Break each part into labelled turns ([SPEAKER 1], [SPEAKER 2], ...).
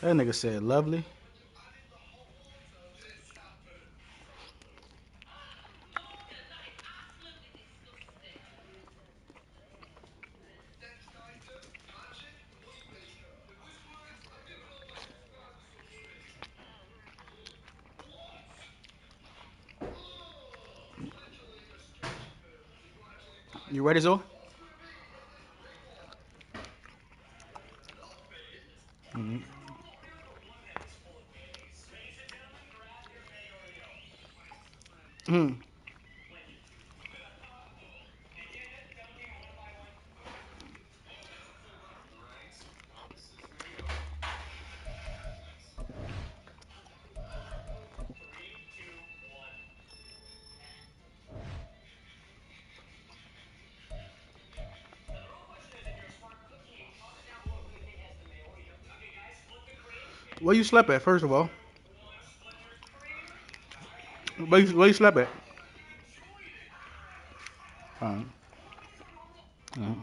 [SPEAKER 1] That nigga said lovely. You ready, Zo? Mm-hmm. Mm. Where you slept at, first of all? Where you slept at? Uh, uh,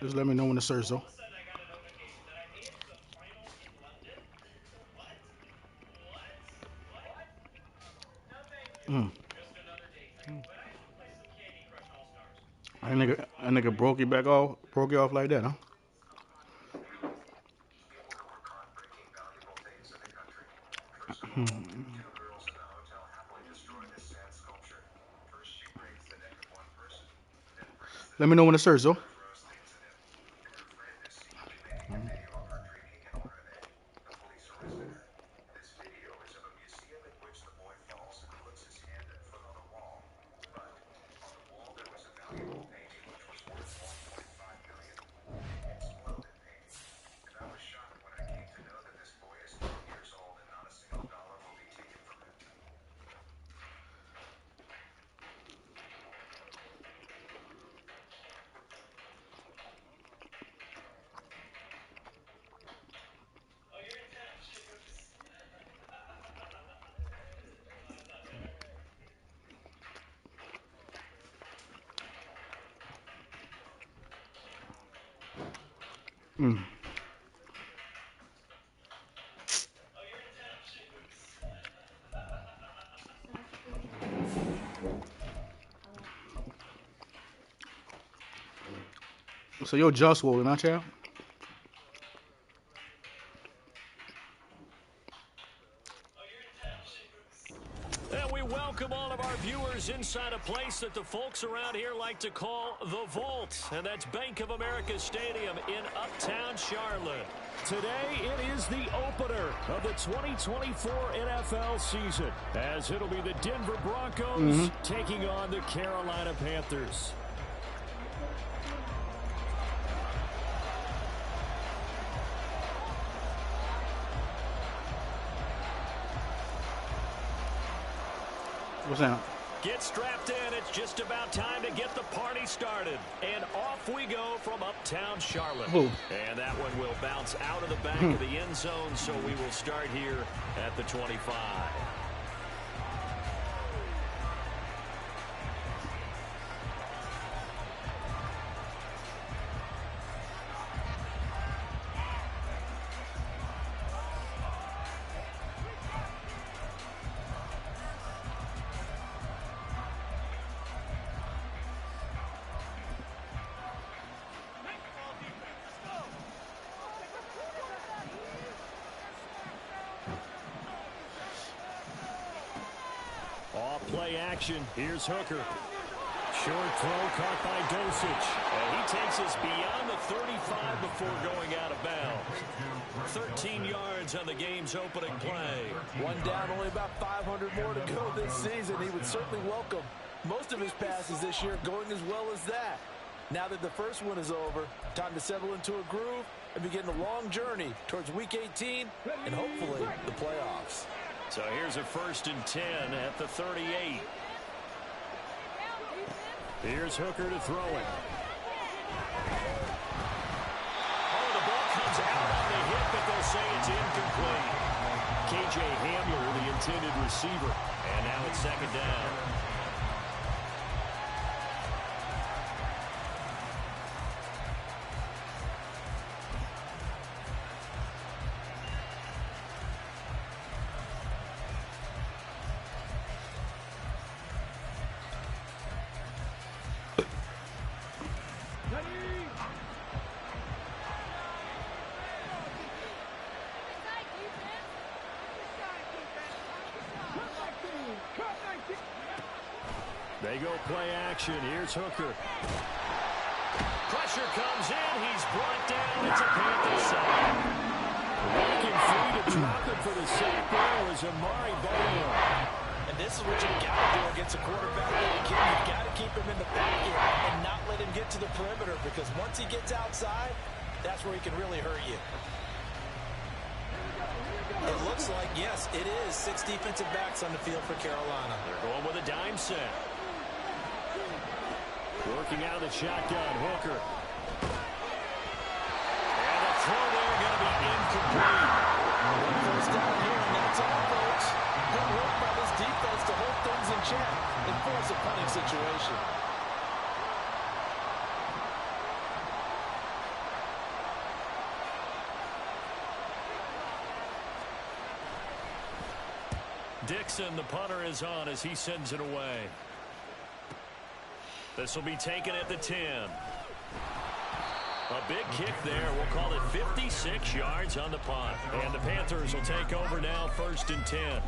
[SPEAKER 1] just let me know when to search, Zo. Mm. That nigga broke you off like that, huh? Let me know when to search, Zo. Mm. So your jaw swollen, huh, child?
[SPEAKER 2] And we welcome all of our viewers inside a place that the folks around here like to call the Vault. And that's Bank of America Stadium in Uptown Charlotte. Today, it is the opener of the 2024 NFL season, as it'll be the Denver Broncos taking on the Carolina Panthers.
[SPEAKER 1] What's that?
[SPEAKER 2] Get strapped in. It's just about time to get the party started. And off we go from Uptown Charlotte.
[SPEAKER 1] Ooh.
[SPEAKER 2] And that one will bounce out of the back of the end zone, so we will start here at the 25. Play action. Here's Hooker. Short throw caught by Dosich. And he takes us beyond the 35 before going out of bounds. 13 yards on the game's opening play.
[SPEAKER 3] One down, only about 500 more to go this season. He would certainly welcome most of his passes this year going as well as that. Now that the first one is over, time to settle into a groove and begin the long journey towards Week 18 and hopefully the playoffs.
[SPEAKER 2] So here's a 1st and 10 at the 38. Here's Hooker to throw it. Oh, the ball comes out on the hit, but they'll say it's incomplete. K.J. Hamler, the intended receiver. And now it's 2nd down. They go play action. Here's Hooker. Pressure comes in. He's brought down. It's a Panther sack. Working free to drop it for the sack there was Amari Bowler.
[SPEAKER 3] And this is what you got to do against a quarterback like him. You've got to keep him in the pocket and not let him get to the perimeter, because once he gets outside, that's where he can really hurt you. It looks like, yes, it is 6 defensive backs on the field for Carolina.
[SPEAKER 2] They're going with a dime set. Working out of the shotgun, Hooker. And the throw there going to be incomplete.
[SPEAKER 3] First down here, and that's all, folks. Good work by this defense to hold things in check and force a punting situation.
[SPEAKER 2] Dixon, the punter, is on as he sends it away. This will be taken at the 10. A big kick there. We'll call it 56 yards on the punt. And the Panthers will take over now, 1st and 10.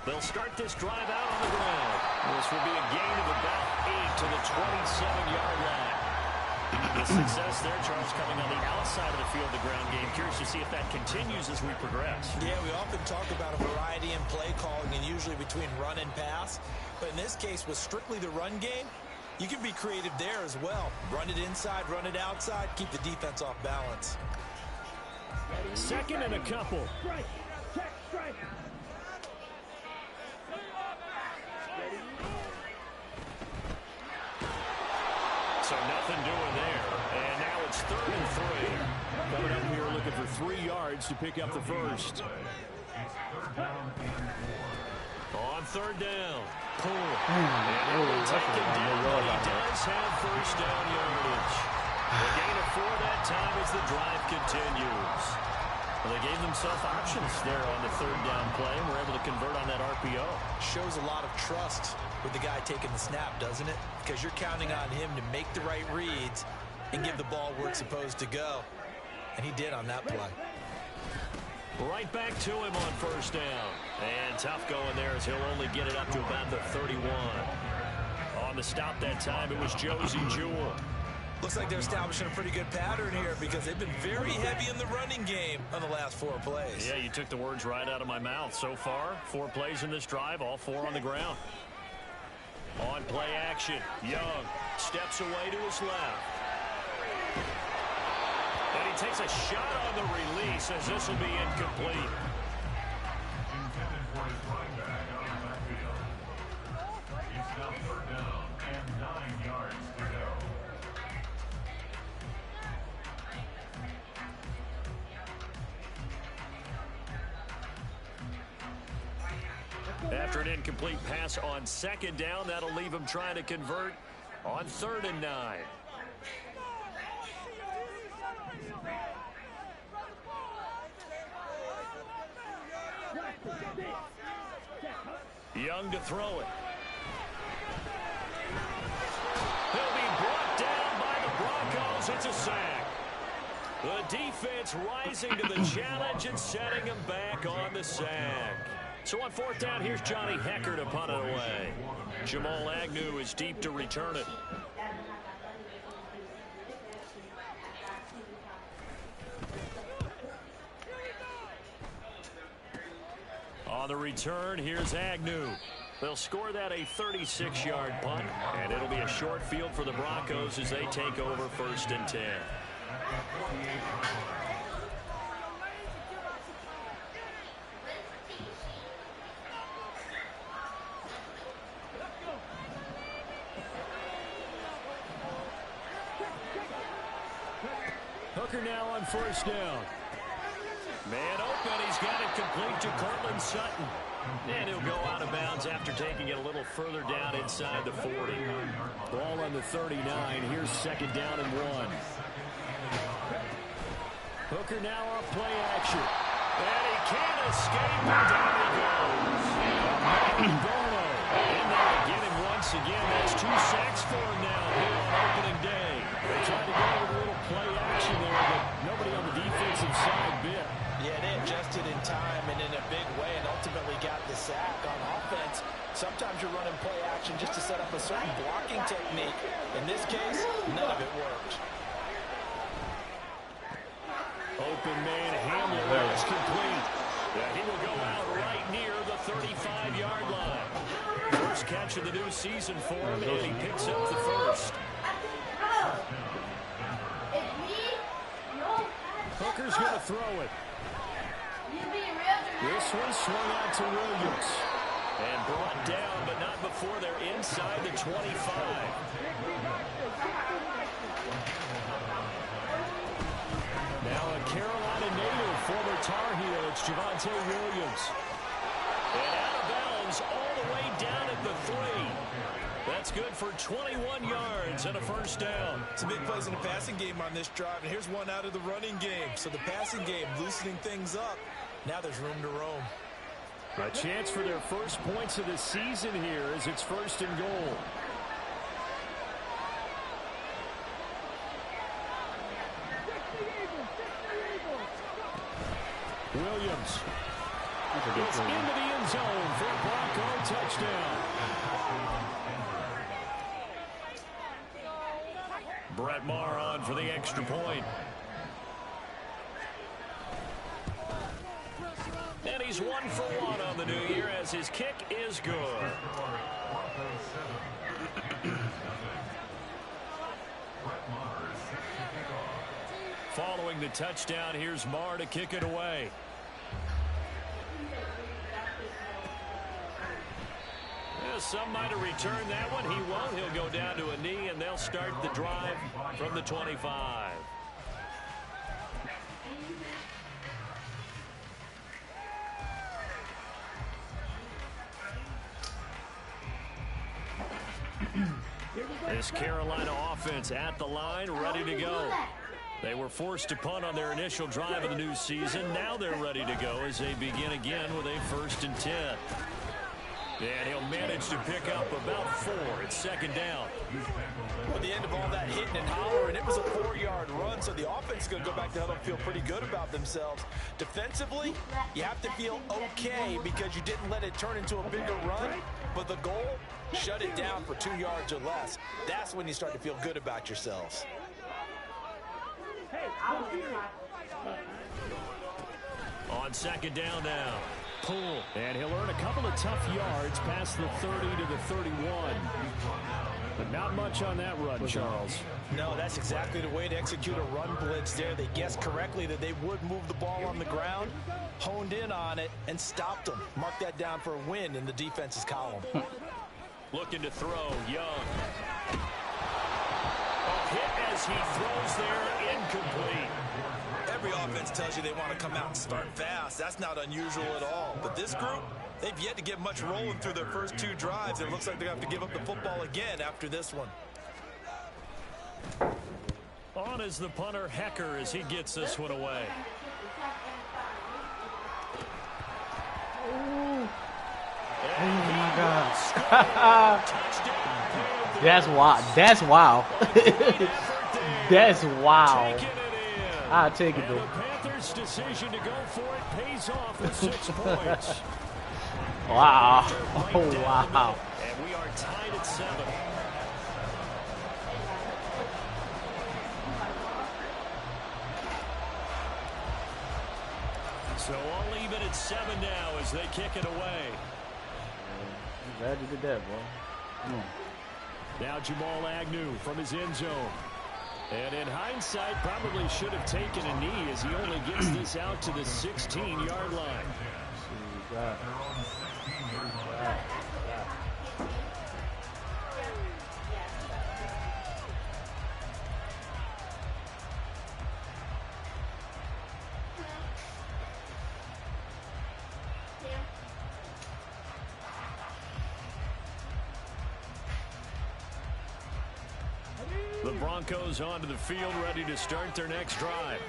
[SPEAKER 2] They'll start this drive out on the ground. This will be a gain of about 8 to the 27-yard line. The success there, Charles, coming on the outside of the field, the ground game. Curious to see if that continues as we progress.
[SPEAKER 3] Yeah, we often talk about a variety in play calling and usually between run and pass. But in this case, with strictly the run game, you can be creative there as well. Run it inside, run it outside, keep the defense off balance.
[SPEAKER 2] Second and a couple.
[SPEAKER 4] Strike. Check, strike.
[SPEAKER 2] So nothing doing there. And now it's 3rd and 3.
[SPEAKER 5] Coming up here looking for 3 yards to pick up the first.
[SPEAKER 2] On 3rd down. Pull.
[SPEAKER 1] Oh, that's
[SPEAKER 2] Taken
[SPEAKER 1] a
[SPEAKER 2] down,
[SPEAKER 1] no
[SPEAKER 2] but he
[SPEAKER 1] about that.
[SPEAKER 2] does have 1st down yardage. The gain of 4 that time as the drive continues. Well, they gave themselves options there on the 3rd down play and were able to convert on that RPO.
[SPEAKER 3] Shows a lot of trust with the guy taking the snap, doesn't it? Because you're counting on him to make the right reads and give the ball where it's supposed to go. And he did on that play.
[SPEAKER 2] Right back to him on 1st down. And tough going there as he'll only get it up to about the 31. On the stop that time, it was Josie Jewell.
[SPEAKER 3] Looks like they're establishing a pretty good pattern here because they've been very heavy in the running game on the last 4 plays.
[SPEAKER 2] Yeah, you took the words right out of my mouth. So far, 4 plays in this drive, all 4 on the ground. On play action, Young steps away to his left. And he takes a shot on the release as this will be incomplete. After an incomplete pass on 2nd down, that'll leave him trying to convert on 3rd and 9. Young to throw it. He'll be brought down by the Broncos. It's a sack. The defense rising to the challenge and setting him back on the sack. So on 4th down, here's Johnny Hecker to punt it away. Jamal Agnew is deep to return it. On the return, here's Agnew. They'll score that a 36-yard punt, and it'll be a short field for the Broncos as they take over 1st and 10. Hooker now on 1st down. Man open, he's got it complete to Cortland Sutton. And he'll go out of bounds after taking it a little further down inside the 40.
[SPEAKER 5] Ball on the 39. Here's 2nd down and 1.
[SPEAKER 2] Hooker now off play action. And he can't escape, and down he goes. Bono in there to get him once again. That's 2 sacks for him now here on opening day. They tried to go with a little play action there, but nobody on the defensive side bit.
[SPEAKER 3] Yeah, they adjusted in time and in a big way and ultimately got the sack on offense. Sometimes you're running play action just to set up a certain blocking technique. In this case, none of it worked.
[SPEAKER 2] Open man Hamler is complete. Yeah, he will go out right near the 35-yard line. First catch of the new season for him, and he picks up the first. Hooker's going to throw it. This one swung out to Williams. And brought down, but not before they're inside the 25. Now a Carolina native, former Tar Heel, it's Javonte Williams. And out of bounds all the way down at the 3. That's good for 21 yards and a 1st down.
[SPEAKER 3] Some big plays in the passing game on this drive, and here's one out of the running game. So the passing game loosening things up. Now there's room to roam.
[SPEAKER 5] A chance for their first points of the season here as it's 1st and goal. Williams. It's into the end zone for a Bronco touchdown.
[SPEAKER 2] Brett Maher on for the extra point. And he's 1 for 1 on the new year as his kick is good. Following the touchdown, here's Maher to kick it away. Yeah, some might have returned that one. He won't. He'll go down to a knee, and they'll start the drive from the 25. This Carolina offense at the line, ready to go. They were forced to punt on their initial drive of the new season. Now they're ready to go as they begin again with a 1st and 10. And he'll manage to pick up about 4. It's 2nd down.
[SPEAKER 3] At the end of all that hitting and hollering, it was a 4-yard run, so the offense is going to go back to huddle and feel pretty good about themselves. Defensively, you have to feel okay because you didn't let it turn into a bigger run, but the goal, shut it down for 2 yards or less. That's when you start to feel good about yourselves.
[SPEAKER 2] On 2nd down now. Pull. And he'll earn a couple of tough yards past the 30 to the 31. But not much on that run, Charles.
[SPEAKER 3] No, that's exactly the way to execute a run blitz there. They guessed correctly that they would move the ball on the ground, honed in on it, and stopped them. Mark that down for a win in the defense's column.
[SPEAKER 2] Looking to throw, Young. A hit as he throws there, incomplete.
[SPEAKER 3] Every offense tells you they want to come out and start fast. That's not unusual at all. But this group, they've yet to get much rolling through their first 2 drives. It looks like they're going to have to give up the football again after this one.
[SPEAKER 2] On is the punter, Hecker, as he gets this one away.
[SPEAKER 1] Oh my God. That's wild. That's wow. That's wow. I'll take it, though.
[SPEAKER 2] The Panthers' decision to go for it pays off with 6 points.
[SPEAKER 1] Wow. Oh, wow.
[SPEAKER 2] And we are tied at 7. So all even at 7 now as they kick it away.
[SPEAKER 1] I'm glad you did that, bro. Come on.
[SPEAKER 2] Now Jamal Agnew from his end zone. And in hindsight, probably should have taken a knee as he only gets this out to the 16-yard line. The Broncos onto the field, ready to start their next drive.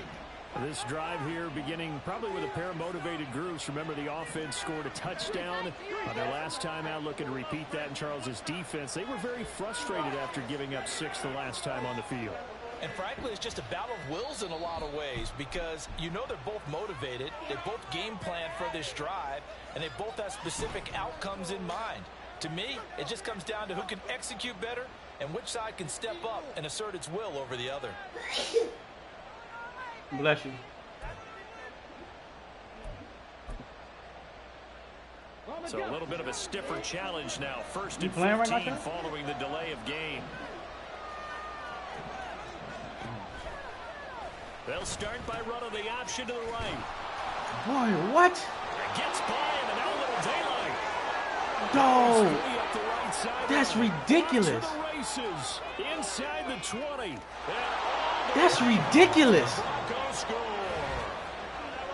[SPEAKER 2] This drive here beginning probably with a pair of motivated groups. Remember, the offense scored a touchdown on their last time out. Looking to repeat that in Charles's defense. They were very frustrated after giving up 6 the last time on the field.
[SPEAKER 3] And frankly, it's just a battle of wills in a lot of ways because you know they're both motivated. They both game plan for this drive, and they both have specific outcomes in mind. To me, it just comes down to who can execute better and which side can step up and assert its will over the other.
[SPEAKER 1] Bless you.
[SPEAKER 2] So a little bit of a stiffer challenge now. 1st and 15
[SPEAKER 1] right
[SPEAKER 2] following the delay of game. They'll start by running the option to the right.
[SPEAKER 1] Boy, what?
[SPEAKER 2] Gets by and now a little daylight.
[SPEAKER 1] No. That's ridiculous.
[SPEAKER 2] Inside the 20.
[SPEAKER 1] That's ridiculous.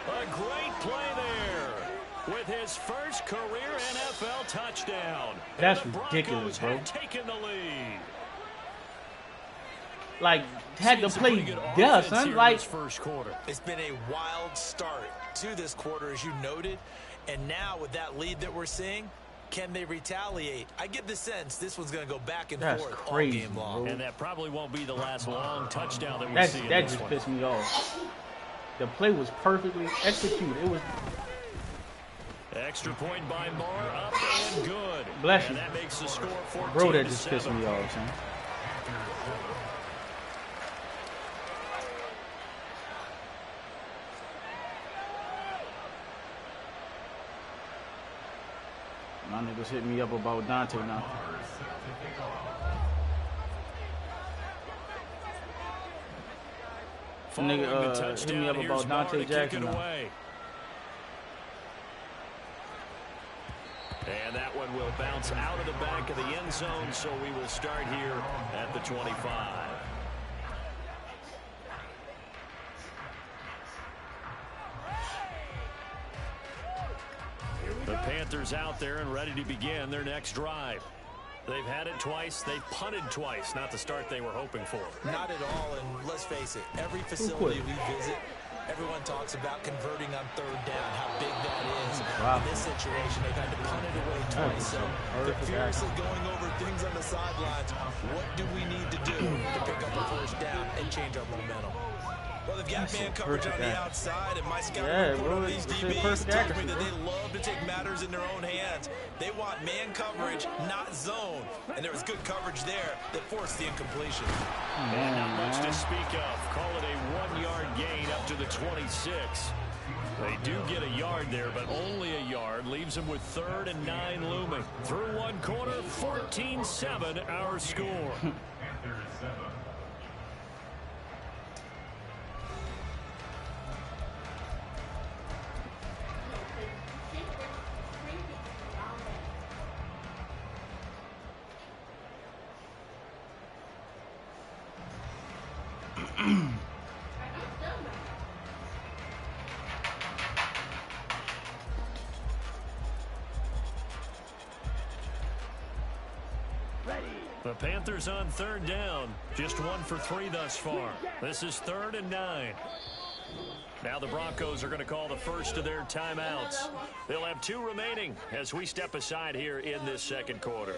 [SPEAKER 2] A great play there with his first career NFL touchdown.
[SPEAKER 1] That's ridiculous, bro.
[SPEAKER 2] Taking the lead.
[SPEAKER 1] Like, had to play there, son. Like,
[SPEAKER 2] first quarter.
[SPEAKER 3] It's been a wild start to this quarter, as you noted. And now with that lead that we're seeing, can they retaliate? I get the sense this one's going to go back and forth
[SPEAKER 1] crazy,
[SPEAKER 3] all game long.
[SPEAKER 1] bro.
[SPEAKER 2] And that probably won't be the last long touchdown that we see in
[SPEAKER 1] that
[SPEAKER 2] this
[SPEAKER 1] just
[SPEAKER 2] one.
[SPEAKER 1] pissed me off. The play was perfectly executed. It was.
[SPEAKER 2] Extra point by Maher, up and good.
[SPEAKER 1] Bless
[SPEAKER 2] and
[SPEAKER 1] you.
[SPEAKER 2] that makes the score 14
[SPEAKER 1] Bro, that
[SPEAKER 2] to
[SPEAKER 1] just
[SPEAKER 2] 7.
[SPEAKER 1] pissed me off, son. niggas hit me up about Dante now. Nigga hit me up about Dante Jackson now.
[SPEAKER 2] And that one will bounce out of the back of the end zone, so we will start here at the 25. The Panthers out there and ready to begin their next drive. They've had it twice. They've punted twice. Not the start they were hoping for.
[SPEAKER 3] Not at all, and let's face it, every facility we visit, everyone talks about converting on third down, how big that is.
[SPEAKER 1] Wow.
[SPEAKER 3] In this situation, they've had to punt it away twice, so they're furiously going over things on the sidelines. What do we need to do to pick up a first down and change our momentum? Well, they've got man coverage on the outside, and my scouting report on these DBs tells me that they love to take matters in their own hands. They want man coverage, not zone. And there was good coverage there that forced the incompletion.
[SPEAKER 2] And not much to speak of. Call it a 1-yard gain up to the 26. They do get a yard there, but only a yard. Leaves them with 3rd and 9 looming. Through one quarter, 14-7 our score. The Panthers on 3rd down. Just 1 for 3 thus far. This is 3rd and 9. Now the Broncos are going to call the first of their timeouts. They'll have 2 remaining as we step aside here in this second quarter.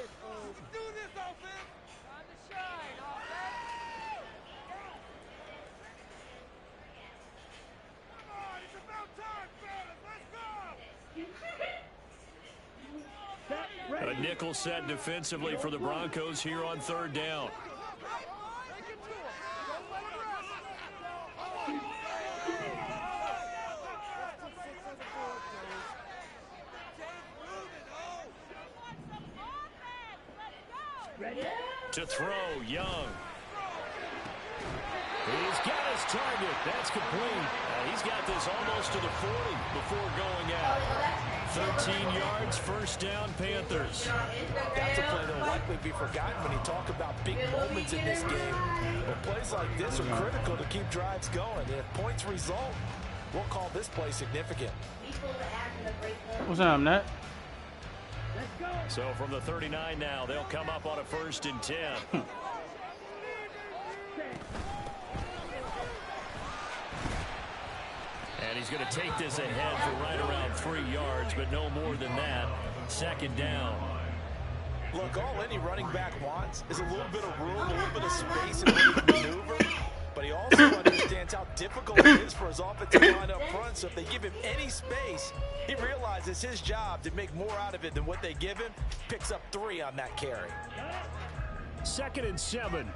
[SPEAKER 2] A nickel set defensively for the Broncos here on 3rd down. To throw, Young. He's got his target. That's complete. He's got this almost to the 40 before going out. 13 yards, first down, Panthers.
[SPEAKER 3] That's a play that will likely be forgotten when you talk about big moments in this game. But plays like this are critical to keep drives going. And if points result, we'll call this play significant.
[SPEAKER 1] What's up, Nat?
[SPEAKER 2] So from the 39 now, they'll come up on a 1st and 10. And he's going to take this ahead for right around 3 yards, but no more than that. 2nd down.
[SPEAKER 3] Look, all any running back wants is a little bit of room, a little bit of space in order to maneuver. But he also understands how difficult it is for his offensive line up front. So if they give him any space, he realizes his job to make more out of it than what they give him. Picks up 3 on that carry.
[SPEAKER 5] 2nd and 7.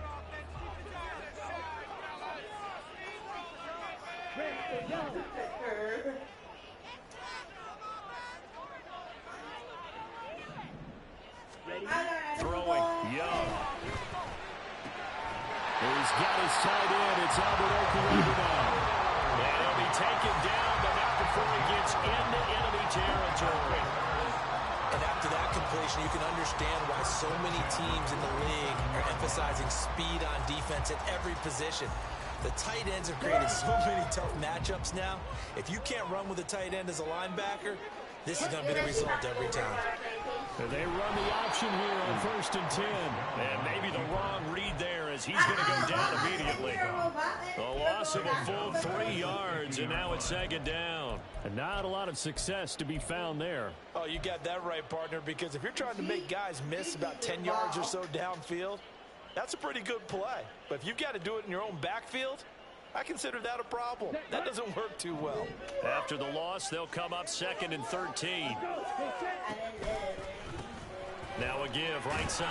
[SPEAKER 2] Throwing, Young.
[SPEAKER 5] He's got his tight end. It's Albert Okwuegbunam now.
[SPEAKER 2] And he'll be taken down, but not before he gets into enemy territory.
[SPEAKER 3] And after that completion, you can understand why so many teams in the league are emphasizing speed on defense at every position. The tight ends have created so many tough matchups now. If you can't run with a tight end as a linebacker, this is going to be the result every time.
[SPEAKER 5] And they run the option here on 1st and 10.
[SPEAKER 2] And maybe the wrong read there as he's going to go down immediately. A loss of a full 3 yards, and now it's 2nd down.
[SPEAKER 5] And not a lot of success to be found there.
[SPEAKER 3] Oh, you got that right, partner, because if you're trying to make guys miss about 10 yards or so downfield, that's a pretty good play. But if you've got to do it in your own backfield, I consider that a problem. That doesn't work too well.
[SPEAKER 2] After the loss, they'll come up 2nd and 13. Now a give right side.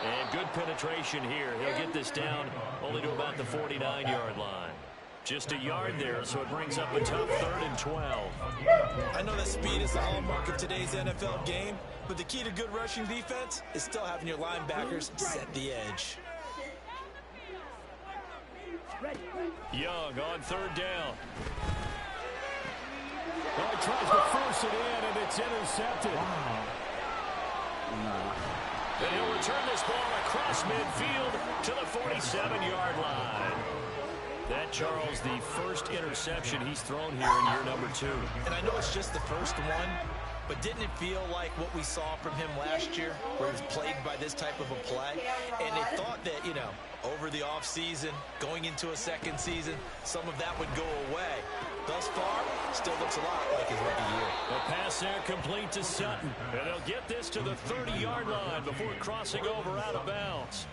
[SPEAKER 2] And good penetration here. He'll get this down only to about the 49-yard line. Just a yard there, so it brings up a tough 3rd and 12.
[SPEAKER 3] I know that speed is the hallmark of today's NFL game, but the key to good rushing defense is still having your linebackers set the edge.
[SPEAKER 2] Young on 3rd down.
[SPEAKER 5] Well, he tries to force it in, and it's intercepted.
[SPEAKER 2] And he'll return this ball across midfield to the 47-yard line. That, Charles, the first interception he's thrown here in year number 2.
[SPEAKER 3] And I know it's just the first one, but didn't it feel like what we saw from him last year, where he was plagued by this type of a play? And they thought that, you know, over the offseason, going into a second season, some of that would go away. Thus far, still looks a lot like his rookie year.
[SPEAKER 2] The pass there complete to Sutton. And they'll get this to the 30-yard line before crossing over out of bounds.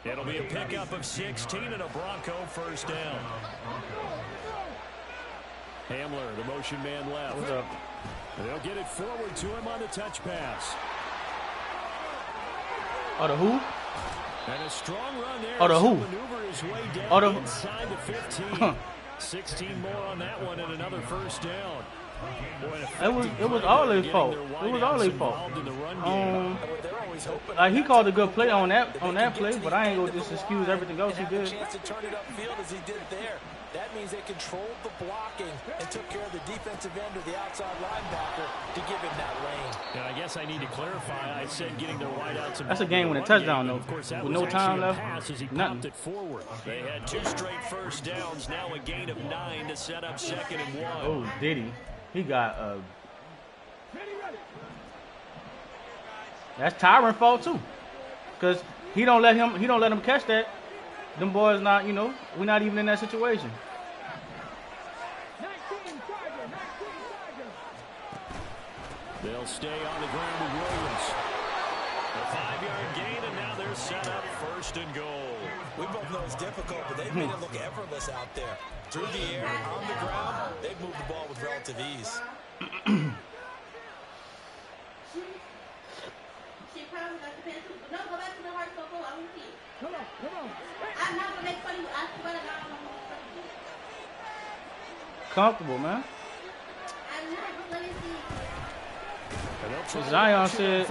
[SPEAKER 2] It'll be a pickup of 16 and a Bronco first down. Hamler, the motion man left.
[SPEAKER 1] What's up?
[SPEAKER 5] They'll get it forward to him on the touch pass.
[SPEAKER 1] Oh, the who?
[SPEAKER 5] And a strong run there.
[SPEAKER 1] Oh, the who?
[SPEAKER 5] Maneuver his way down
[SPEAKER 1] Oh, the
[SPEAKER 5] inside the 15. 16 more on that one and another first down. Boy,
[SPEAKER 1] it was all their fault. It was all their fault. Like he called a good play on that play, but I ain't gonna just excuse everything else he did.
[SPEAKER 3] Chance to turn it upfield as he did there. That means they controlled the blocking and took care of the defensive end or the outside linebacker to give him that lane.
[SPEAKER 5] And I guess I need to clarify. I said getting their wideouts.
[SPEAKER 1] That's a game with a touchdown, though.
[SPEAKER 5] Of course, that
[SPEAKER 1] with
[SPEAKER 5] was
[SPEAKER 1] no time left.
[SPEAKER 5] As he
[SPEAKER 1] nothing.
[SPEAKER 5] popped it forward.
[SPEAKER 2] They had 2 straight first downs. Now a gain of 9 to set up 2nd and 1.
[SPEAKER 1] Oh, did he? He got that's Tyron's fault too, cause he don't let him catch that. Them boys not, you know, we're not even in that situation.
[SPEAKER 5] They'll stay on the ground with Williams.
[SPEAKER 2] A 5-yard gain, and now they're set up 1st and goal.
[SPEAKER 3] We both know it's difficult, but they've made it look effortless out there. Through the air, on the ground, they've moved the ball with relative ease.
[SPEAKER 1] Comfortable, man. Zion said,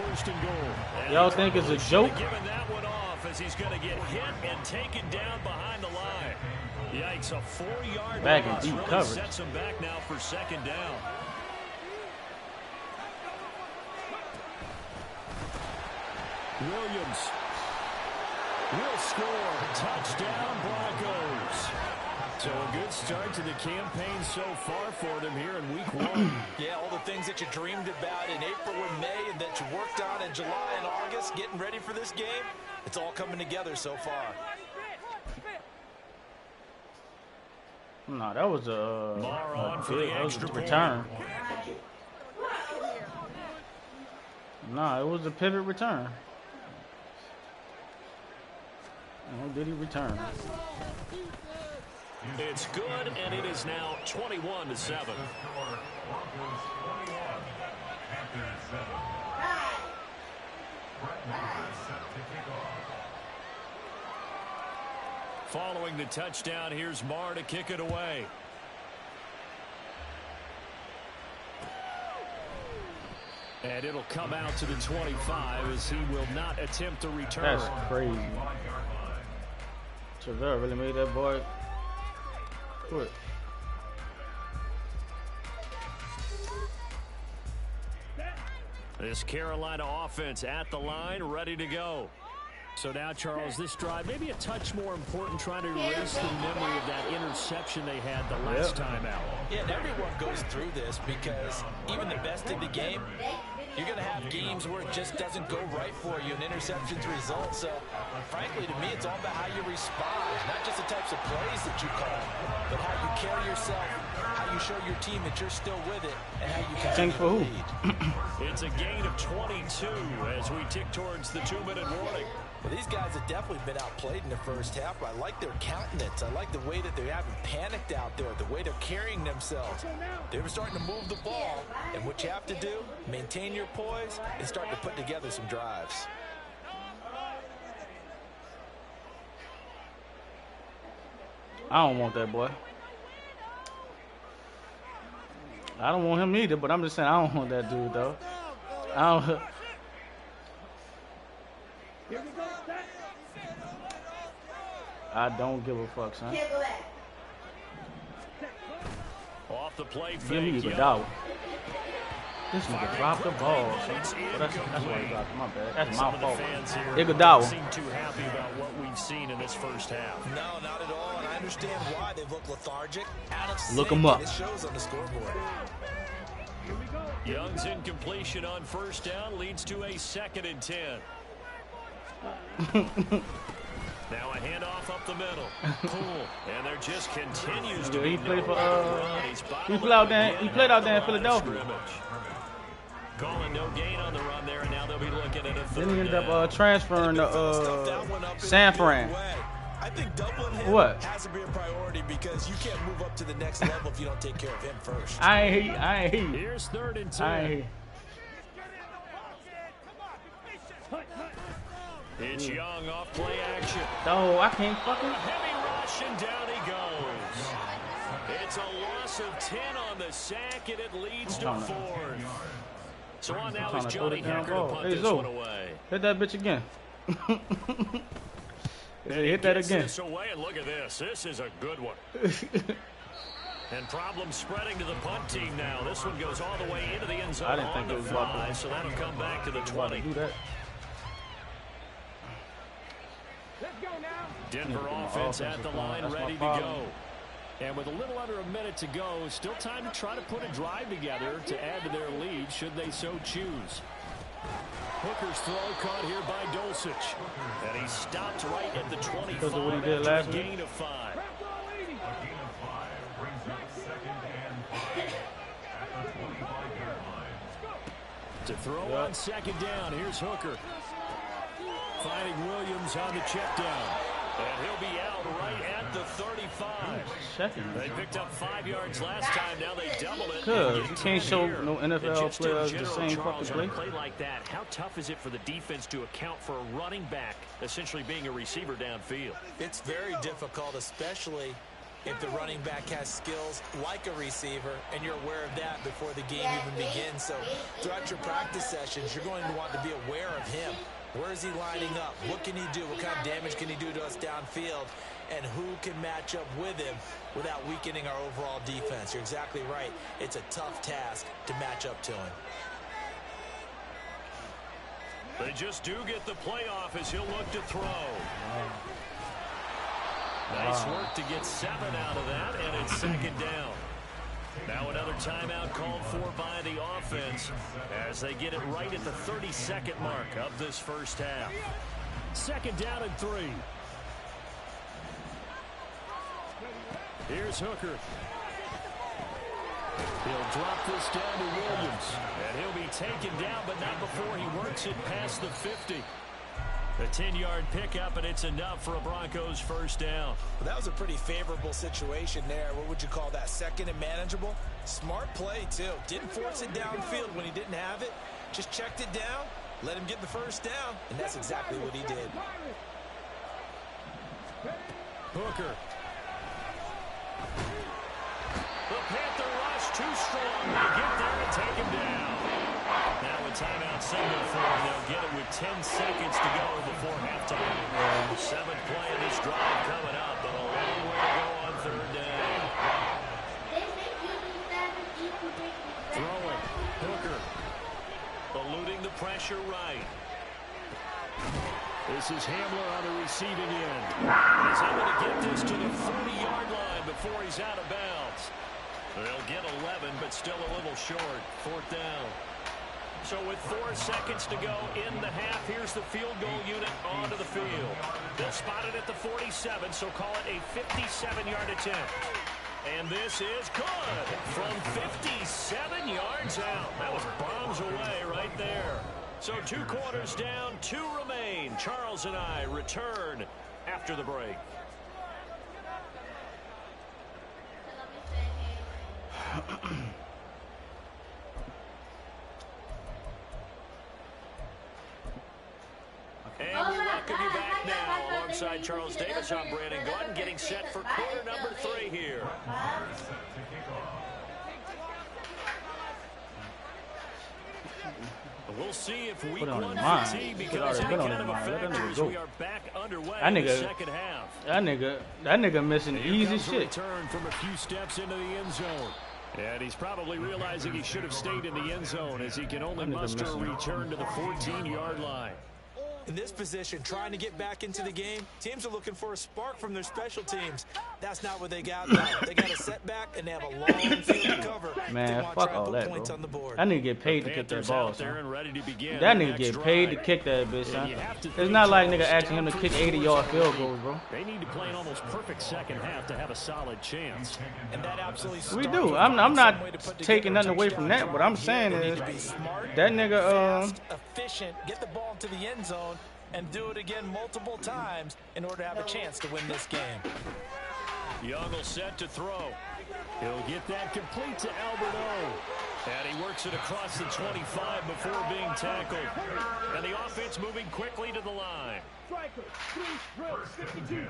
[SPEAKER 1] y'all think it's a joke?
[SPEAKER 2] Giving that one off as he's going to get hit and taken down behind the line. Yikes, a 4-yard
[SPEAKER 1] back
[SPEAKER 2] loss
[SPEAKER 1] in deep
[SPEAKER 2] really
[SPEAKER 1] coverage.
[SPEAKER 2] Sets him back now for 2nd down.
[SPEAKER 5] Williams will score. Touchdown, Broncos. So a good start to the campaign so far for them here in week 1.
[SPEAKER 3] Yeah, all the things that you dreamed about in April and May and that you worked on in July and August, getting ready for this game, it's all coming together so far.
[SPEAKER 1] No, that was a return. No, it was a pivot return. Oh, did he return?
[SPEAKER 2] It's good, and it is now 21-7. Following the touchdown, here's Marr to kick it away.
[SPEAKER 5] And it'll come out to the 25 as he will not attempt to return.
[SPEAKER 1] That's crazy. Trevor really made that boy quit.
[SPEAKER 2] This Carolina offense at the line, ready to go.
[SPEAKER 5] So now, Charles, this drive maybe a touch more important, trying to erase the memory of that interception they had the last time out.
[SPEAKER 3] Yeah, and everyone goes through this because even the best in the game, you're going to have games where it just doesn't go right for you and interceptions result. So, frankly, to me, it's all about how you respond, not just the types of plays that you call, but how you carry yourself, how you show your team that you're still with it, and how you continue to lead.
[SPEAKER 2] It's a gain of 22 as we tick towards the 2-minute warning.
[SPEAKER 3] Well, these guys have definitely been outplayed in the first half, but I like their countenance. I like the way that they haven't panicked out there, the way they're carrying themselves. They're starting to move the ball, and what you have to do, maintain your poise and start to put together some drives.
[SPEAKER 1] I don't want that boy. I don't want him either, but I'm just saying I don't want that dude though. I don't. I don't give a fuck, son.
[SPEAKER 2] Off the play,
[SPEAKER 1] Give me the dog. This nigga dropped the ball. That's why he dropped. My bad. That's my fault. Iguodala
[SPEAKER 2] seem too happy about what we've seen in this first half.
[SPEAKER 3] No, not at all. And I understand why they've looked lethargic, out of sync.
[SPEAKER 1] Look them up.
[SPEAKER 3] It shows on the scoreboard.
[SPEAKER 2] Young's incompletion on first down leads to a 2nd and 10. Now a handoff up the middle. Cool. And there just continues to be
[SPEAKER 1] he played
[SPEAKER 2] no
[SPEAKER 1] for he played out there in Philadelphia.
[SPEAKER 2] Calling no gain on the run there, and now they'll be looking at a 3rd
[SPEAKER 1] Then he ended
[SPEAKER 2] down.
[SPEAKER 1] up transferring to San Fran.
[SPEAKER 3] I think doubling him
[SPEAKER 1] What?
[SPEAKER 3] has to be a priority because you can't move up to the next level if you don't take care of him first.
[SPEAKER 1] I ain't hear you.
[SPEAKER 2] Here's 3rd and 10.
[SPEAKER 1] I ain't hear you.
[SPEAKER 2] It's Young off play action.
[SPEAKER 1] Oh, I can't fucking.
[SPEAKER 2] Heavy rush, and down he goes. It's a loss of 10 on the sack, and it leads to 4th. So on now is Johnny Hecker to punt this one away.
[SPEAKER 1] Hit that bitch again. Hit that again.
[SPEAKER 2] This away, and look at this. This is a good one. And problems spreading to the punt team now. This one goes all the way into the end zone.
[SPEAKER 1] I didn't think it was about to.
[SPEAKER 2] So that'll come back to the 20.
[SPEAKER 1] Do that.
[SPEAKER 2] Denver offense at the line, ready to go. And with a little under a minute to go, still time to try to put a drive together to add to their lead should they so choose. Hooker's throw caught here by Dulcich. And he stopped right at the 25
[SPEAKER 1] Because of what he did last week.
[SPEAKER 2] gain of 5. To throw on 2nd down, here's Hooker. Finding Williams on the check down. And he'll be out right at the 35. They picked up 5 yards last time. Now they double it.
[SPEAKER 1] Cause you can't show no NFL players the same fucking play.
[SPEAKER 2] Play like that. How tough is it for the defense to account for a running back essentially being a receiver downfield?
[SPEAKER 3] It's very difficult, especially if the running back has skills like a receiver, and you're aware of that before the game even begins. So throughout your practice sessions, you're going to want to be aware of him. Where is he lining up? What can he do? What kind of damage can he do to us downfield? And who can match up with him without weakening our overall defense? You're exactly right. It's a tough task to match up to him.
[SPEAKER 2] They just do get the playoff as he'll look to throw. Nice work to get 7 out of that, and it's 2nd down. Now another timeout called for by the offense as they get it right at the 32nd mark of this first half. 2nd down and 3. Here's Hooker. He'll drop this down to Williams. And he'll be taken down, but not before he works it past the 50. A 10-yard pickup, and it's enough for a Broncos first down.
[SPEAKER 3] Well, that was a pretty favorable situation there. What would you call that? 2nd and manageable? Smart play, too. Didn't force it downfield when he didn't have it. Just checked it down, let him get the first down, and that's exactly what he did.
[SPEAKER 2] Hooker. The Panther rush too strong. They get there and take him down. Now a timeout signal for him. They'll get it with 10 seconds to go before halftime. 7th play of this drive coming up, but a long way to go on 3rd down. Throwing. Hooker. Eluding the pressure right. This is Hamler on the receiving end. He's able to get this to the 40-yard line before he's out of bounds. They'll get 11, but still a little short. 4th down. So with 4 seconds to go in the half, here's the field goal unit onto the field. They'll spot it at the 47, so call it a 57-yard attempt. And this is good from 57 yards out. That was bombs away right there. So 2 quarters down, 2 remain. Charles and I return after the break. And we welcome you back now alongside Charles Davis. I'm Brandon Gordon, getting set for quarter number 3 here. we'll see if week
[SPEAKER 1] Put it on
[SPEAKER 2] one
[SPEAKER 1] his mind.
[SPEAKER 2] fatigue
[SPEAKER 1] Put it
[SPEAKER 2] becomes any
[SPEAKER 1] on his
[SPEAKER 2] kind of a
[SPEAKER 1] mind. Let that
[SPEAKER 2] factor
[SPEAKER 1] nigga
[SPEAKER 2] as
[SPEAKER 1] go.
[SPEAKER 2] we are back underway
[SPEAKER 1] That
[SPEAKER 2] in the
[SPEAKER 1] nigga-
[SPEAKER 2] second half.
[SPEAKER 1] That nigga missing
[SPEAKER 2] Here
[SPEAKER 1] easy
[SPEAKER 2] comes a
[SPEAKER 1] shit.
[SPEAKER 2] return from a few steps into the end zone. And he's probably realizing he should have stayed in the end zone as he can only
[SPEAKER 1] That nigga
[SPEAKER 2] muster a
[SPEAKER 1] missing.
[SPEAKER 2] return to the 14-yard line.
[SPEAKER 3] In this position, trying to get back into the game, teams are looking for a spark from their special teams. That's not what they got now. They got a setback, and they have a long field to cover.
[SPEAKER 1] Man,
[SPEAKER 3] they want
[SPEAKER 1] fuck
[SPEAKER 3] to try and
[SPEAKER 1] all
[SPEAKER 3] put
[SPEAKER 1] that,
[SPEAKER 3] points
[SPEAKER 1] bro.
[SPEAKER 3] on the board.
[SPEAKER 1] That nigga get paid to kick that
[SPEAKER 2] Panthers
[SPEAKER 1] ball,
[SPEAKER 2] out there
[SPEAKER 1] son.
[SPEAKER 2] and ready to begin
[SPEAKER 1] That
[SPEAKER 2] their
[SPEAKER 1] nigga
[SPEAKER 2] next
[SPEAKER 1] get paid to
[SPEAKER 2] drive.
[SPEAKER 1] kick that bitch, son.
[SPEAKER 2] And you have to
[SPEAKER 1] It's
[SPEAKER 2] think,
[SPEAKER 1] not like nigga
[SPEAKER 2] Charles,
[SPEAKER 1] asking him to
[SPEAKER 2] down
[SPEAKER 1] kick
[SPEAKER 2] 3
[SPEAKER 1] 80-yard
[SPEAKER 2] scores
[SPEAKER 1] field
[SPEAKER 2] already.
[SPEAKER 1] goals, bro.
[SPEAKER 2] They need to play an almost perfect second half to have a solid chance.
[SPEAKER 3] And that absolutely
[SPEAKER 1] We
[SPEAKER 3] starts
[SPEAKER 1] do.
[SPEAKER 3] with
[SPEAKER 1] I'm
[SPEAKER 3] finding
[SPEAKER 1] not
[SPEAKER 3] some way to put
[SPEAKER 1] taking
[SPEAKER 3] together
[SPEAKER 1] nothing
[SPEAKER 3] a
[SPEAKER 1] away from
[SPEAKER 3] touchdown
[SPEAKER 1] that. What I'm
[SPEAKER 3] drive.
[SPEAKER 1] saying
[SPEAKER 3] They need
[SPEAKER 1] is
[SPEAKER 3] to be smart,
[SPEAKER 1] that nigga
[SPEAKER 3] fast, efficient, get the ball to the end zone, and do it again multiple times in order to have a chance to win this game.
[SPEAKER 2] Young will set to throw. He'll get that complete to Albert O. And he works it across the 25 before being tackled. And the offense moving quickly to the line.
[SPEAKER 4] Striker, 3, drill, 52.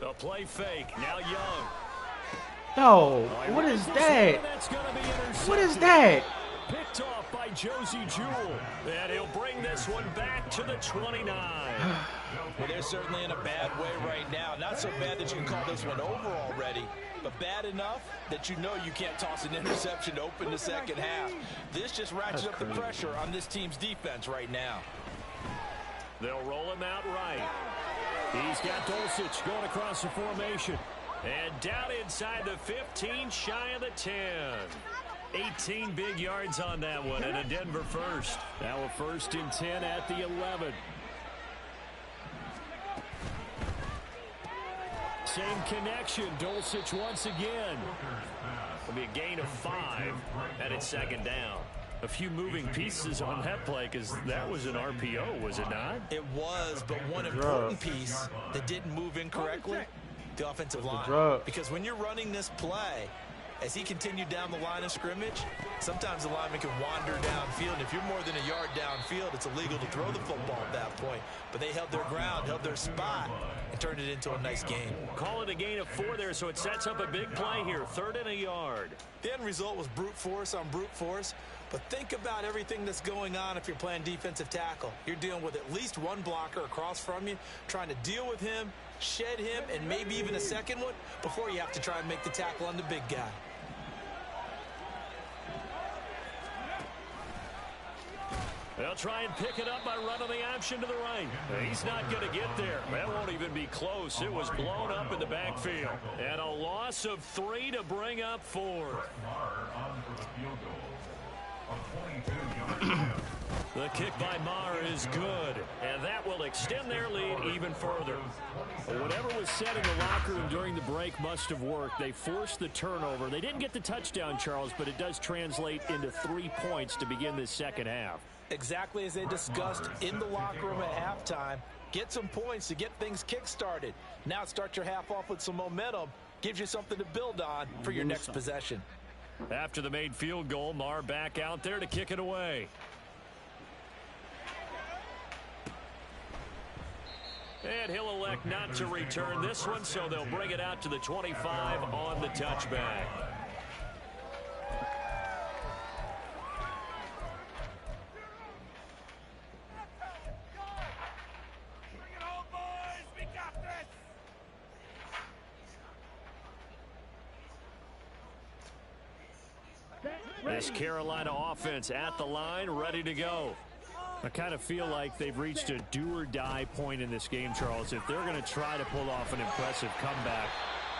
[SPEAKER 2] The play fake. Now Young.
[SPEAKER 1] yo, what is that?
[SPEAKER 2] That's gonna be intercepted.
[SPEAKER 1] What is that?
[SPEAKER 2] Picked off by Josie Jewell. And he'll bring this one back to the 29.
[SPEAKER 3] Well, they're certainly in a bad way right now. Not so bad that you can call this one over already, but bad enough that you know you can't toss an interception to open the second half. This just ratchets up the pressure on this team's defense right now.
[SPEAKER 2] They'll roll him out right. He's got Dulcich going across the formation. And down inside the 15, shy of the 10. 18 big yards on that one, and a Denver first. Now a 1st and 10 at the 11. Same connection. Dulcich once again. It'll be a gain of 5, and it's 2nd down. A few moving pieces on that play because that was an RPO, was it not?
[SPEAKER 3] It was, but one important piece that didn't move incorrectly, the offensive line. Because when you're running this play, as he continued down the line of scrimmage, sometimes the lineman can wander downfield. If you're more than a yard downfield, it's illegal to throw the football at that point. But they held their ground, held their spot, and turned it into a nice gain.
[SPEAKER 2] Call it a gain of 4 there, so it sets up a big play here. 3rd and a yard.
[SPEAKER 3] The end result was brute force on brute force. But think about everything that's going on if you're playing defensive tackle. You're dealing with at least one blocker across from you, trying to deal with him, shed him, and maybe even a second one before you have to try and make the tackle on the big guy.
[SPEAKER 2] They'll try and pick it up by running the option to the right. He's not going to get there. That won't even be close. It was blown up in the backfield. And a loss of 3 to bring up 4. The kick by Maher is good, and that will extend their lead even further. Whatever was said in the locker room during the break must have worked. They forced the turnover. They didn't get the touchdown, Charles, but it does translate into 3 points to begin this second half.
[SPEAKER 3] Exactly as they discussed in the locker room at halftime. Get some points to get things kick-started. Now start your half off with some momentum. Gives you something to build on for your next possession.
[SPEAKER 2] After the made field goal, Maher back out there to kick it away. And he'll elect not to return this one, so they'll bring it out to the 25 on the touchback. This Carolina offense at the line, ready to go. I kind of feel like they've reached a do-or-die point in this game, Charles. If they're going to try to pull off an impressive comeback,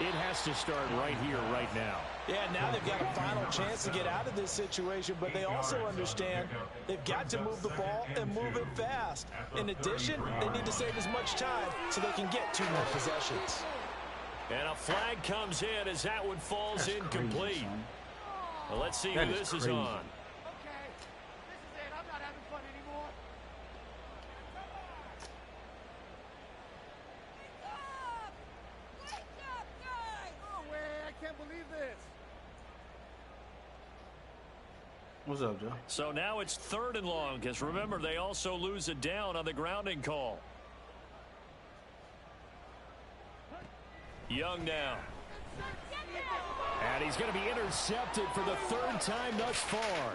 [SPEAKER 2] it has to start right here, right now.
[SPEAKER 3] Yeah, now they've got a final chance to get out of this situation, but they also understand they've got to move the ball and move it fast. In addition, they need to save as much time so they can get 2 more possessions.
[SPEAKER 2] And a flag comes in as that one falls incomplete. Well, let's see who this is on.
[SPEAKER 1] What's up, Joe?
[SPEAKER 2] So now it's 3rd and long, because remember, they also lose a down on the grounding call. Young now.
[SPEAKER 5] And he's going to be intercepted for the third time thus far.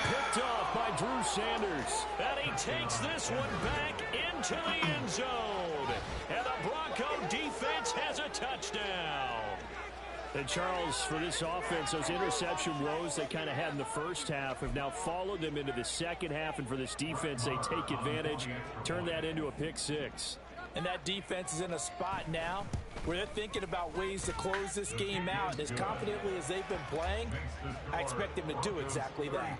[SPEAKER 5] Picked off by Drew Sanders.
[SPEAKER 2] And he takes this one back into the end zone. And the Bronco defense has a touchdown.
[SPEAKER 5] And Charles, for this offense, those interception woes they kind of had in the first half have now followed them into the second half. And for this defense, they take advantage, turn that into a pick six.
[SPEAKER 3] And that defense is in a spot now where they're thinking about ways to close this game out. And as confidently as they've been playing, I expect them to do exactly that.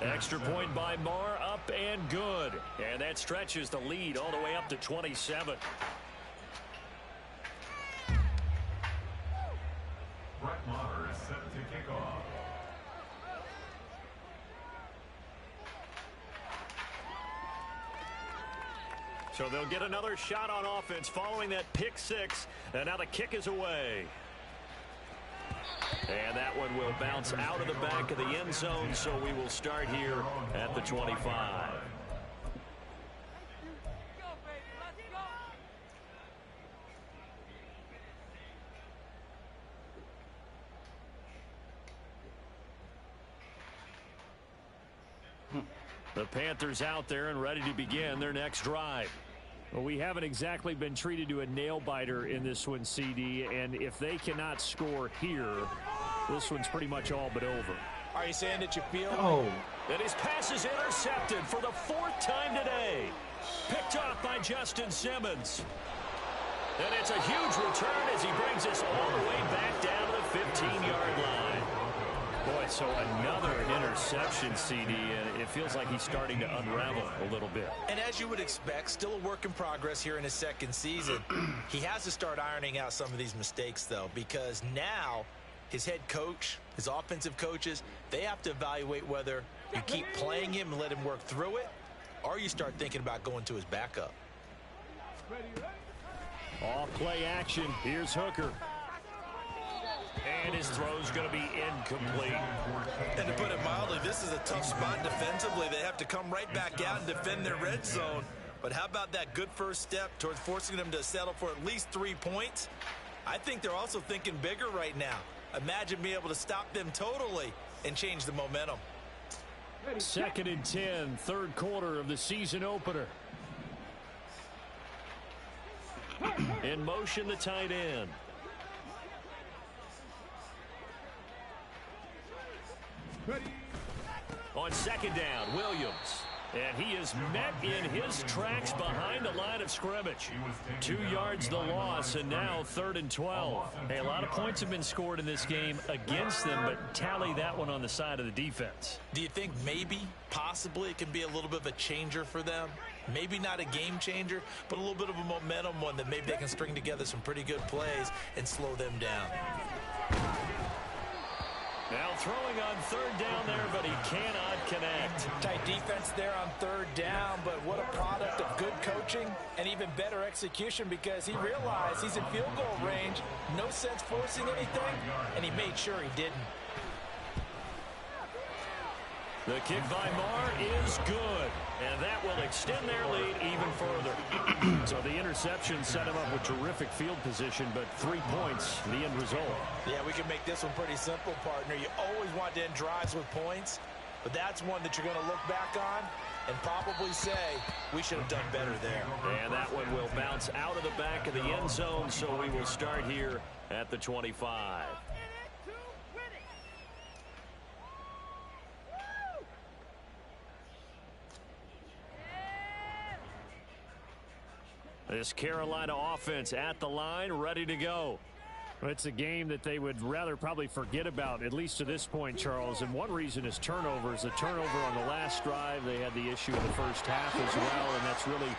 [SPEAKER 2] Extra point by Marr, up and good. And that stretches the lead all the way up to 27.
[SPEAKER 6] Brett Maher is set to kick off.
[SPEAKER 2] So they'll get another shot on offense following that pick six. And now the kick is away. And that one will bounce out of the back of the end zone. So we will start here at the 25. The Panthers out there and ready to begin their next drive.
[SPEAKER 5] Well, we haven't exactly been treated to a nail-biter in this one, CD, and if they cannot score here, this one's pretty much all but over.
[SPEAKER 3] Are you saying that you feel
[SPEAKER 2] that his pass is intercepted for the fourth time today? Picked off by Justin Simmons. And it's a huge return as he brings us all the way back down to the 15-yard line.
[SPEAKER 5] Boy, so another interception, CD, and it feels like he's starting to unravel a little bit.
[SPEAKER 3] And as you would expect, still a work in progress here in his second season. He has to start ironing out some of these mistakes, though, because now his head coach, his offensive coaches, they have to evaluate whether you keep playing him and let him work through it, or you start thinking about going to his backup.
[SPEAKER 5] Off play action. Here's Hooker.
[SPEAKER 2] And his throw's going to be incomplete.
[SPEAKER 3] And to put it mildly, this is a tough spot defensively. They have to come right back out and defend their red zone. But how about that good first step towards forcing them to settle for at least 3 points? I think they're also thinking bigger right now. Imagine being able to stop them totally and change the momentum.
[SPEAKER 5] 2nd and 10, third quarter of the season opener.
[SPEAKER 2] In motion, the tight end. On second down, Williams. And he is met in his tracks behind the line of scrimmage. 2 yards the loss, and now 3rd and 12.
[SPEAKER 1] Hey, a lot of points have been scored in this game against them, but tally that one on the side of the defense.
[SPEAKER 3] Do you think maybe, possibly, it can be a little bit of a changer for them? Maybe not a game changer, but a little bit of a momentum one that maybe they can string together some pretty good plays and slow them down.
[SPEAKER 2] Now throwing on 3rd down there, but he cannot connect.
[SPEAKER 3] Tight defense there on 3rd down, but what a product of good coaching and even better execution, because he realized he's in field goal range. No sense forcing anything, and he made sure he didn't.
[SPEAKER 2] The kick by Marr is good, and that will extend their lead even further.
[SPEAKER 5] So the interception set him up with terrific field position, but 3 points, the end result.
[SPEAKER 3] Yeah, we can make this one pretty simple, partner. You always want to end drives with points, but that's one that you're going to look back on and probably say, we should have done better there.
[SPEAKER 2] And that one will bounce out of the back of the end zone, so we will start here at the 25. This Carolina offense at the line, ready to go.
[SPEAKER 5] It's a game that they would rather probably forget about, at least to this point, Charles. And one reason is turnovers. The turnover on the last drive, they had the issue in the first half as well, and that's really,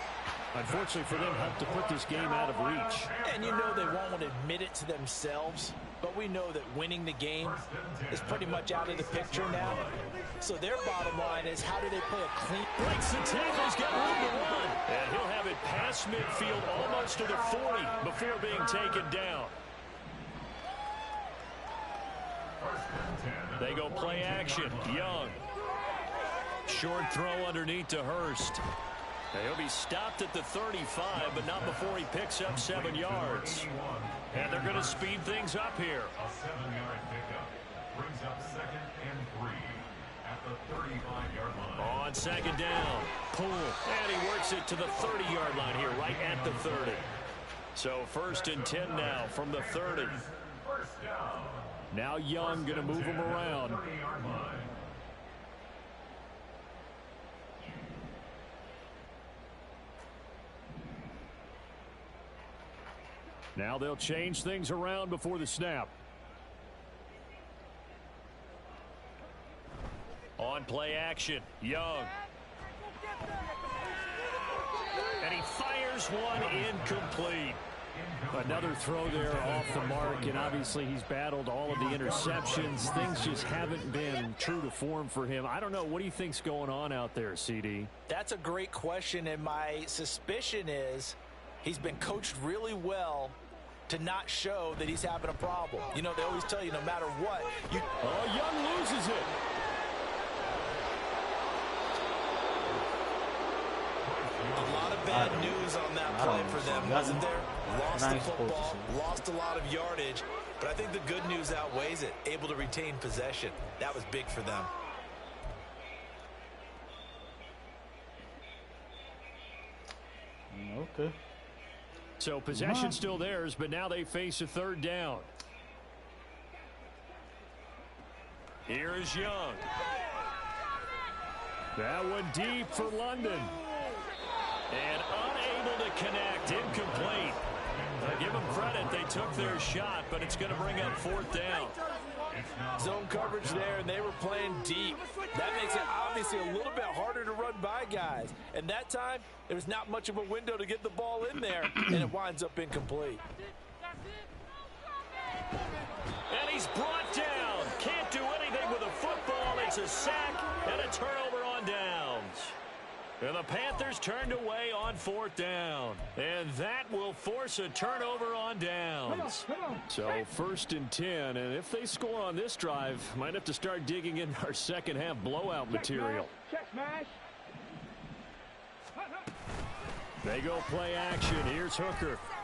[SPEAKER 5] unfortunately for them, helped to put this game out of reach.
[SPEAKER 3] And you know they won't want to admit it to themselves, but we know that winning the game is pretty much out of the picture now. So their bottom line is, how do they play a clean...
[SPEAKER 2] Breaks the tackles, got room to run. And he'll have it past midfield almost to the 40 before being taken down. They go play action. Young. Short throw underneath to Hurst. He'll be stopped at the 35, but not before he picks up 7 yards. And they're going to speed things up here.
[SPEAKER 6] A 7-yard pickup brings up 2nd and 3 at the 35-yard line.
[SPEAKER 2] On 2nd down, pull, and he works it to the 30-yard line here, right at the 30. So 1st and 10 now from the 30.
[SPEAKER 6] First down.
[SPEAKER 5] Now Young going to move him around.
[SPEAKER 6] 30-yard line.
[SPEAKER 5] Now they'll change things around before the snap.
[SPEAKER 2] On play action, Young. And he fires one incomplete.
[SPEAKER 5] Another throw there off the mark, and obviously he's battled all of the interceptions. Things just haven't been true to form for him. I don't know. What do you think's going on out there, CD?
[SPEAKER 3] That's a great question, and my suspicion is he's been coached really well to not show that he's having a problem. You know, they always tell you no matter what.
[SPEAKER 5] Oh, Young loses it.
[SPEAKER 3] A lot of bad news on that play for them, wasn't there? Lost the football, lost a lot of yardage, but I think the good news outweighs it. Able to retain possession. That was big for them.
[SPEAKER 1] Okay.
[SPEAKER 5] So possession still theirs, but now they face a 3rd down.
[SPEAKER 2] Here is Young.
[SPEAKER 5] That one deep for London.
[SPEAKER 2] And unable to connect, incomplete. Give them credit, they took their shot, but it's going to bring up 4th down.
[SPEAKER 3] Zone coverage there, and they were playing deep. That makes it obviously a little bit harder to run by guys. And that time, there was not much of a window to get the ball in there, and it winds up incomplete.
[SPEAKER 2] And he's brought down. Can't do anything with a football. It's a sack and a turnover on downs. And the Panthers turned away on 4th down. And that will force a turnover on downs.
[SPEAKER 5] So 1st and 10, and if they score on this drive, might have to start digging in our second half blowout material.
[SPEAKER 4] Check smash.
[SPEAKER 5] They go play action. Here's Hooker.